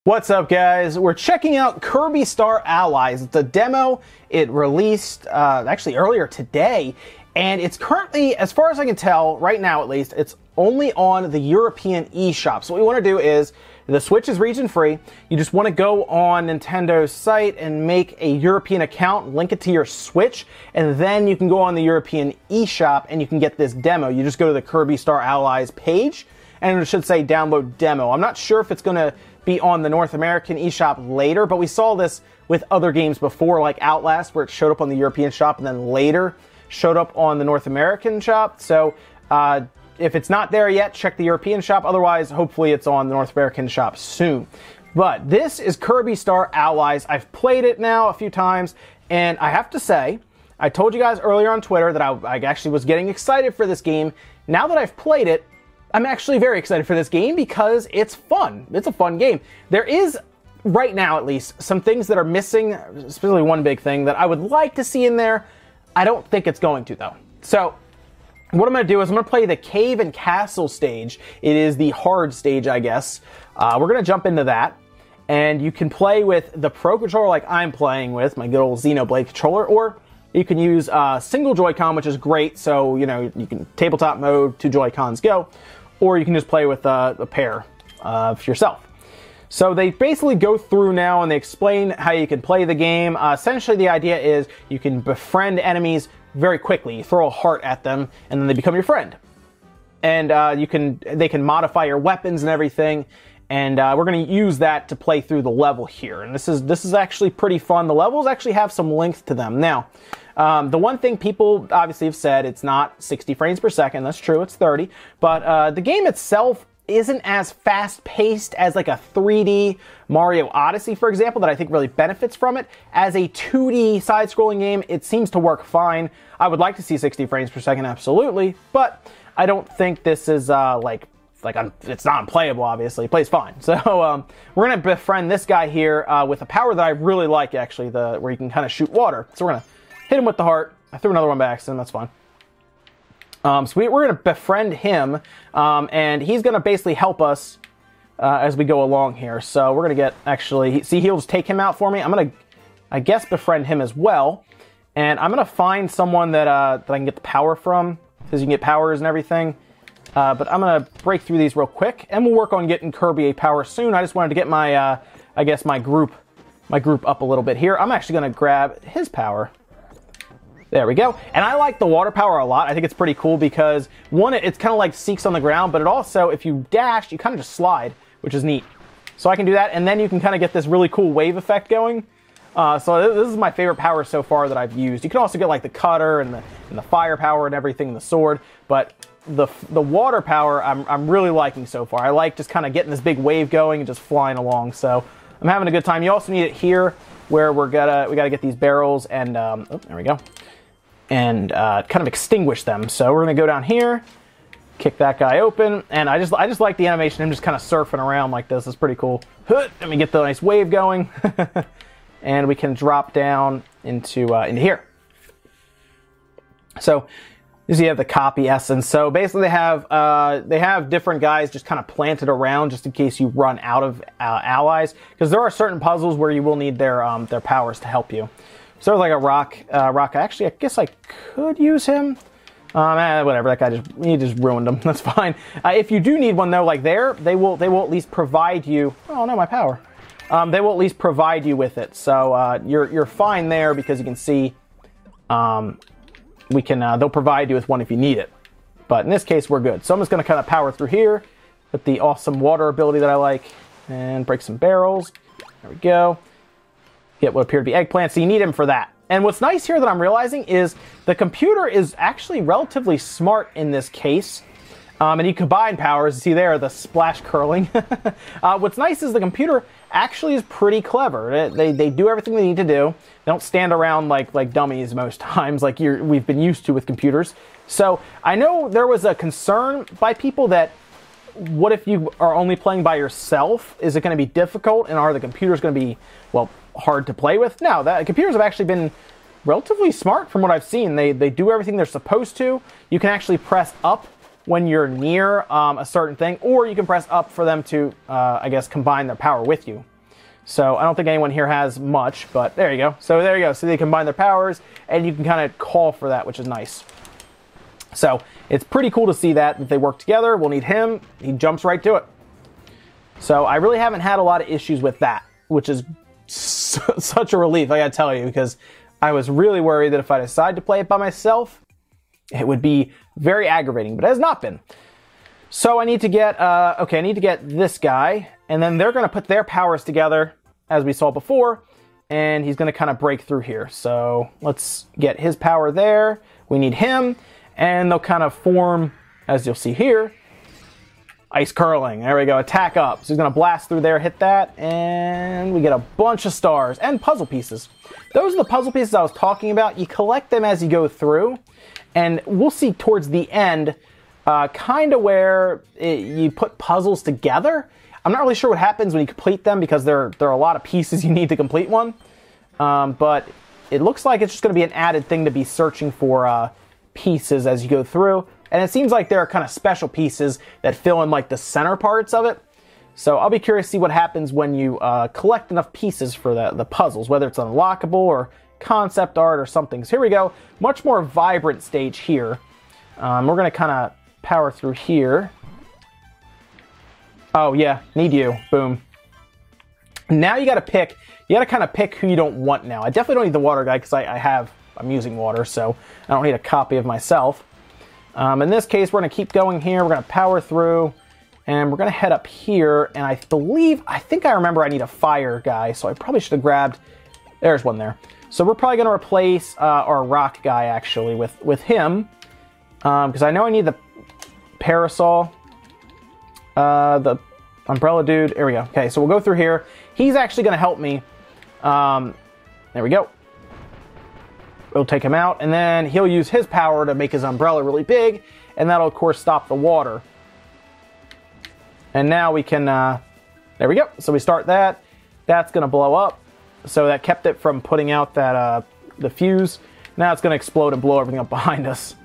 What's up, guys? We're checking out Kirby Star Allies. It's a demo. It released actually earlier today, and it's currently, as far as I can tell, right now at least, it's only on the European eShop. So what we want to do is, the Switch is region free. You just want to go on Nintendo's site and make a European account, link it to your Switch, and then you can go on the European eShop and you can get this demo. You just go to the Kirby Star Allies page, and it should say download demo. I'm not sure if it's going to be on the North American eShop later, but we saw this with other games before, like Outlast, where it showed up on the European shop and then later showed up on the North American shop. So if it's not there yet, check the European shop. Otherwise, hopefully it's on the North American shop soon. But this is Kirby Star Allies. I've played it now a few times, and I have to say, I told you guys earlier on Twitter that I actually was getting excited for this game. Now that I've played it, I'm actually very excited for this game because it's fun. It's a fun game. There is, right now at least, some things that are missing, especially one big thing that I would like to see in there. I don't think it's going to, though. So what I'm going to do is I'm going to play the Cave and Castle stage. It is the hard stage, I guess. We're going to jump into that. And you can play with the Pro Controller like I'm playing with, my good old Xenoblade controller, or you can use single Joy-Con, which is great. So, you know, you can tabletop mode, 2 Joy-Cons go. Or you can just play with a pair for yourself. So they basically go through now and they explain how you can play the game. Essentially, the idea is you can befriend enemies very quickly. You throw a heart at them, and then they become your friend. And they can modify your weapons and everything. And we're going to use that to play through the level here. And this is actually pretty fun. The levels actually have some length to them. Now, the one thing people obviously have said, it's not 60 frames per second. That's true, it's 30. But the game itself isn't as fast-paced as like a 3D Mario Odyssey, for example, that I think really benefits from it. As a 2D side-scrolling game, it seems to work fine. I would like to see 60 frames per second, absolutely. But I don't think this is it's not unplayable, obviously. It plays fine. So we're going to befriend this guy here with a power that I really like, actually, where you can kind of shoot water. So we're going to hit him with the heart. I threw another one by accident. That's fine. So we're going to befriend him, and he's going to basically help us as we go along here. So we're going to get, actually, see, he'll just take him out for me. I'm going to, I guess, befriend him as well. And I'm going to find someone that I can get the power from, because you can get powers and everything. But I'm going to break through these real quick, and we'll work on getting Kirby a power soon. I just wanted to get my, I guess, my group up a little bit here. I'm actually going to grab his power. There we go. And I like the water power a lot. I think it's pretty cool because, one, it's kind of like Seeks on the ground, but it also, if you dash, you kind of just slide, which is neat. So I can do that, and then you can kind of get this really cool wave effect going. So this is my favorite power so far that I've used. You can also get like the cutter and the fire power and everything, and the sword, but the water power I'm really liking so far. I like just kind of getting this big wave going and just flying along. So I'm having a good time. You also need it here where we gotta get these barrels and oh, there we go. And kind of extinguish them. So we're gonna go down here, kick that guy open, and I just like the animation. I'm just kind of surfing around like this. It's pretty cool. Let me get the nice wave going, and we can drop down into here. So you see, you have the copy essence. So basically, they have different guys just kind of planted around just in case you run out of allies, because there are certain puzzles where you will need their powers to help you. So there's like a rock. Actually, I guess I could use him. Whatever. That guy he just ruined him. That's fine. If you do need one though, like they will at least provide you. Oh no, my power. They will at least provide you with it. So you're fine there because you can see. They'll provide you with one if you need it. But in this case, we're good. So I'm just going to kind of power through here with the awesome water ability that I like, and break some barrels. There we go. Get what appear to be eggplants, so you need him for that. And what's nice here that I'm realizing is the computer is actually relatively smart in this case. And you combine powers, you see there, the splash curling. What's nice is the computer actually is pretty clever. They do everything they need to do. They don't stand around like dummies most times, like we've been used to with computers. So I know there was a concern by people that, what if you are only playing by yourself? Is it going to be difficult, and are the computers going to be, well, hard to play with? No, the computers have actually been relatively smart from what I've seen. They do everything they're supposed to. You can actually press up when you're near a certain thing, or you can press up for them to, I guess, combine their power with you. So I don't think anyone here has much, but there you go. So there you go. So they combine their powers, and you can kind of call for that, which is nice. So it's pretty cool to see that they work together. We'll need him. He jumps right to it. So I really haven't had a lot of issues with that, which is such a relief, I gotta tell you, because I was really worried that if I decide to play it by myself, it would be very aggravating, but it has not been. So I need to get, okay, I need to get this guy, and then they're gonna put their powers together, as we saw before, and he's gonna kind of break through here. So let's get his power there. We need him, and they'll kind of form, as you'll see here, ice curling. There we go, attack up. So he's gonna blast through there, hit that, and we get a bunch of stars and puzzle pieces. Those are the puzzle pieces I was talking about. You collect them as you go through, and we'll see towards the end, kind of where you put puzzles together. I'm not really sure what happens when you complete them because there are a lot of pieces you need to complete one. But it looks like it's just going to be an added thing to be searching for pieces as you go through. And it seems like there are kind of special pieces that fill in like the center parts of it. So I'll be curious to see what happens when you collect enough pieces for the puzzles, whether it's unlockable or concept art or something. So here we go. Much more vibrant stage here. We're going to kind of power through here. Oh yeah, need you. Boom. Now you got to pick. You got to kind of pick who you don't want now. I definitely don't need the water guy because I'm using water, so I don't need a copy of myself. In this case, we're going to keep going here. We're going to power through, and we're going to head up here. And I think I remember I need a fire guy, so I probably should have grabbed. There's one there. So we're probably going to replace our rock guy actually with him, because I know I need the parasol. The umbrella dude. There we go. Okay, so we'll go through here. He's actually going to help me. There we go. We'll take him out, and then he'll use his power to make his umbrella really big, and that'll, of course, stop the water. And now we can, there we go. So we start that. That's going to blow up. So that kept it from putting out that the fuse. Now it's going to explode and blow everything up behind us.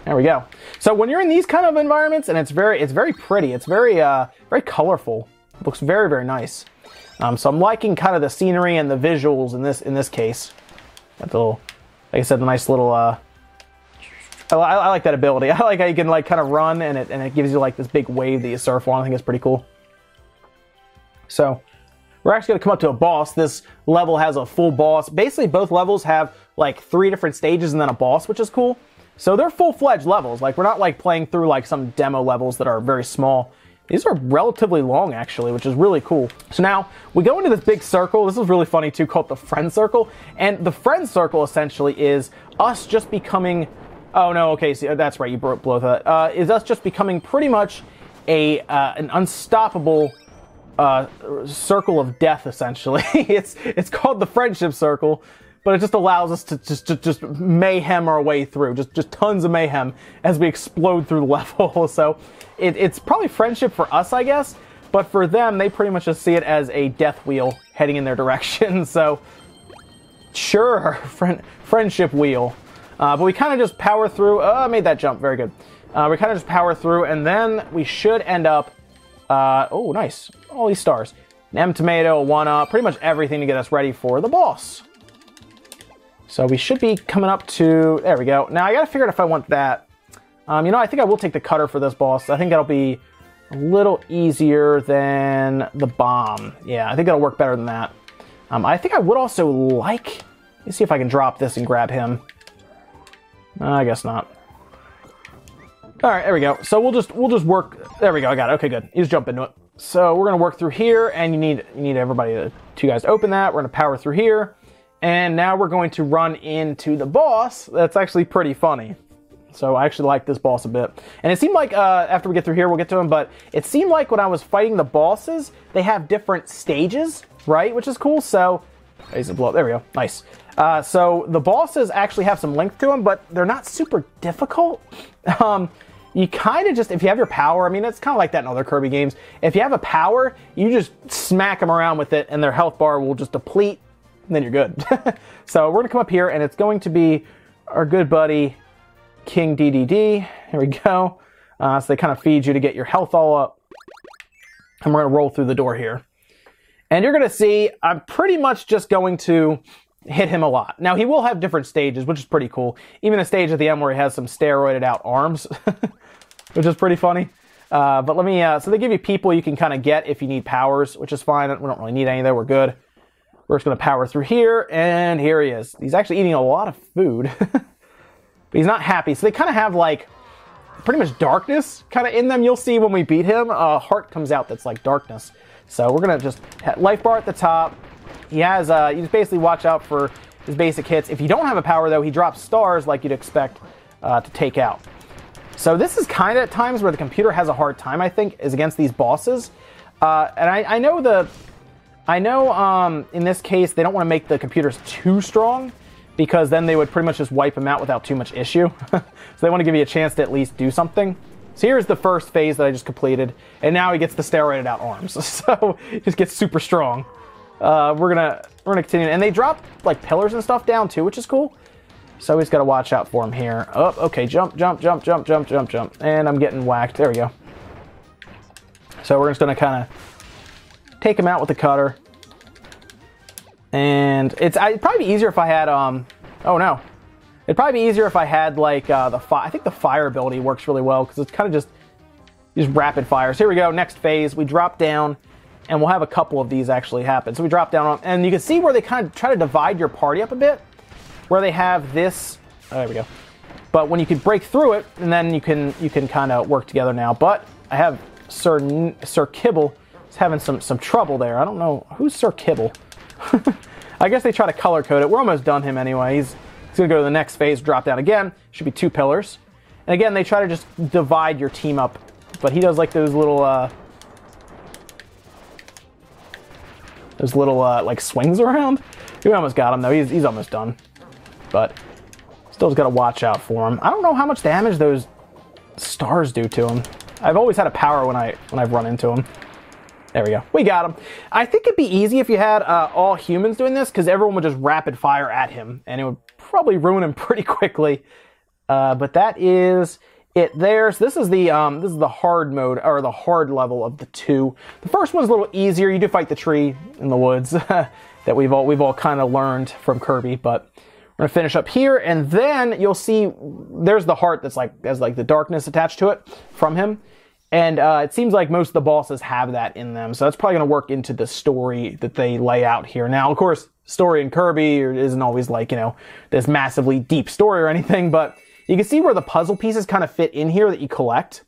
There we go. So when you're in these kind of environments, and it's very pretty. It's very colorful. It looks very, very nice. So I'm liking kind of the scenery and the visuals in this case. That little, like I said, the nice little. I like that ability. I like how you can like kind of run and it gives you like this big wave that you surf on. I think it's pretty cool. So we're actually going to come up to a boss. This level has a full boss. Basically, both levels have like 3 different stages and then a boss, which is cool. So they're full-fledged levels. Like, we're not like playing through like some demo levels that are very small. These are relatively long, actually, which is really cool. So now we go into this big circle. This is really funny too, called the friend circle. And the friend circle essentially is us just becoming. Oh no, okay, so that's right. You blew that. Is us just becoming pretty much an unstoppable circle of death. Essentially, it's called the friendship circle. But it just allows us to just mayhem our way through, just tons of mayhem as we explode through the level. So it's probably friendship for us, I guess, but for them, they pretty much just see it as a death wheel heading in their direction. So sure, friendship wheel. But we kind of just power through. Oh, I made that jump, very good. We kind of just power through, and then we should end up. Oh, nice, all these stars. An M tomato, a 1-up, pretty much everything to get us ready for the boss. So we should be coming up to, there we go. Now I gotta figure out if I want that. You know, I think I will take the cutter for this boss. I think that'll be a little easier than the bomb. Yeah, I think that'll work better than that. I think I would also like, let's see if I can drop this and grab him. I guess not. All right, there we go. So we'll just work, there we go, I got it, okay, good. You just jump into it. So we're gonna work through here, and you need everybody, two guys to open that. We're gonna power through here. And now we're going to run into the boss. That's actually pretty funny. So I actually like this boss a bit. And it seemed like, after we get through here, we'll get to him, but it seemed like when I was fighting the bosses, they have different stages, right? Which is cool, so, there we go, nice. So the bosses actually have some length to them, but they're not super difficult. You kind of just, if you have your power, I mean, it's kind of like that in other Kirby games. If you have a power, you just smack them around with it, and their health bar will just deplete, and then you're good. So we're gonna come up here, and it's going to be our good buddy King Dedede. Here we go. So they kind of feed you to get your health all up, and we're gonna roll through the door here. And you're going to see I'm pretty much just going to hit him a lot. Now, he will have different stages, which is pretty cool. Even a stage at the end where he has some steroided out arms, which is pretty funny. But let me, so they give you people you can kind of get if you need powers, which is fine. We don't really need any there. We're good. We're just going to power through here, and here he is. He's actually eating a lot of food, but he's not happy. So they kind of have, like, pretty much darkness kind of in them. You'll see when we beat him, a heart comes out that's like darkness. So we're going to just have life bar at the top. He has, you just basically watch out for his basic hits. If you don't have a power, though, he drops stars like you'd expect to take out. So this is kind of at times where the computer has a hard time, I think, is against these bosses. And I know in this case, they don't want to make the computers too strong, because then they would pretty much just wipe him out without too much issue. So they want to give you a chance to at least do something. So here's the first phase that I just completed, and now he gets the steroided out arms. So he just gets super strong. We're gonna continue, and they drop like pillars and stuff down too, which is cool. So we just gotta watch out for him here. Oh, okay, jump, jump, jump, jump, jump, jump, jump, and I'm getting whacked. There we go. So we're just gonna kind of take him out with the cutter. And it'd probably be easier if I had, oh no. It'd probably be easier if I had, like, I think the fire ability works really well, because it's kind of just rapid fire. So here we go, next phase. We drop down, and we'll have a couple of these actually happen. So we drop down, and you can see where they kind of try to divide your party up a bit, where they have this, oh, there we go. But when you can break through it, and then you can kind of work together now. But I have Sir Kibble is having some trouble there. I don't know, who's Sir Kibble? I guess they try to color code it. We're almost done him anyway. He's going to go to the next phase, drop down again. Should be 2 pillars. And again, they try to just divide your team up. But he does like those little like swings around. We almost got him though. He's almost done. But still got to watch out for him. I don't know how much damage those stars do to him. I've always had a power when I've run into him. There we go. We got him. I think it'd be easy if you had all humans doing this, because everyone would just rapid fire at him, and it would probably ruin him pretty quickly. But that is it there. So this is the hard mode, or the hard level of the 2. The first one's a little easier. You do fight the tree in the woods that we've all kind of learned from Kirby, but we're gonna finish up here, and then you'll see there's the heart that's has the darkness attached to it from him. And it seems like most of the bosses have that in them, so that's probably going to work into the story that they lay out here. Now, of course, story in Kirby isn't always like, you know, this massively deep story or anything, but you can see where the puzzle pieces kind of fit in here that you collect.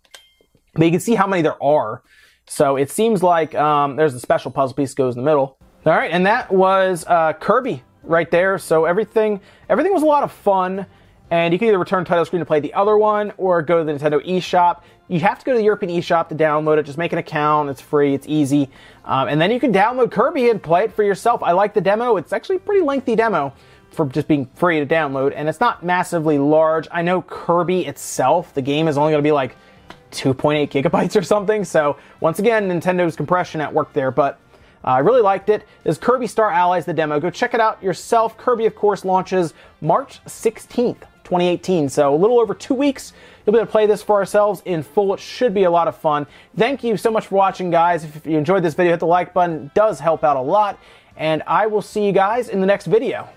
But you can see how many there are. So it seems like there's a special puzzle piece that goes in the middle. All right, and that was Kirby right there. So everything was a lot of fun. And you can either return title screen to play the other one, or go to the Nintendo eShop. You have to go to the European eShop to download it. Just make an account. It's free. It's easy. And then you can download Kirby and play it for yourself. I like the demo. It's actually a pretty lengthy demo for just being free to download. And it's not massively large. I know Kirby itself, the game is only going to be like 2.8 gigabytes or something. So once again, Nintendo's compression at work there. But I really liked it. This is Kirby Star Allies, the demo. Go check it out yourself. Kirby, of course, launches March 16th. 2018, so a little over 2 weeks. You'll be able to play this for ourselves in full. It should be a lot of fun. Thank you so much for watching, guys. If you enjoyed this video, hit the like button. It does help out a lot. And I will see you guys in the next video.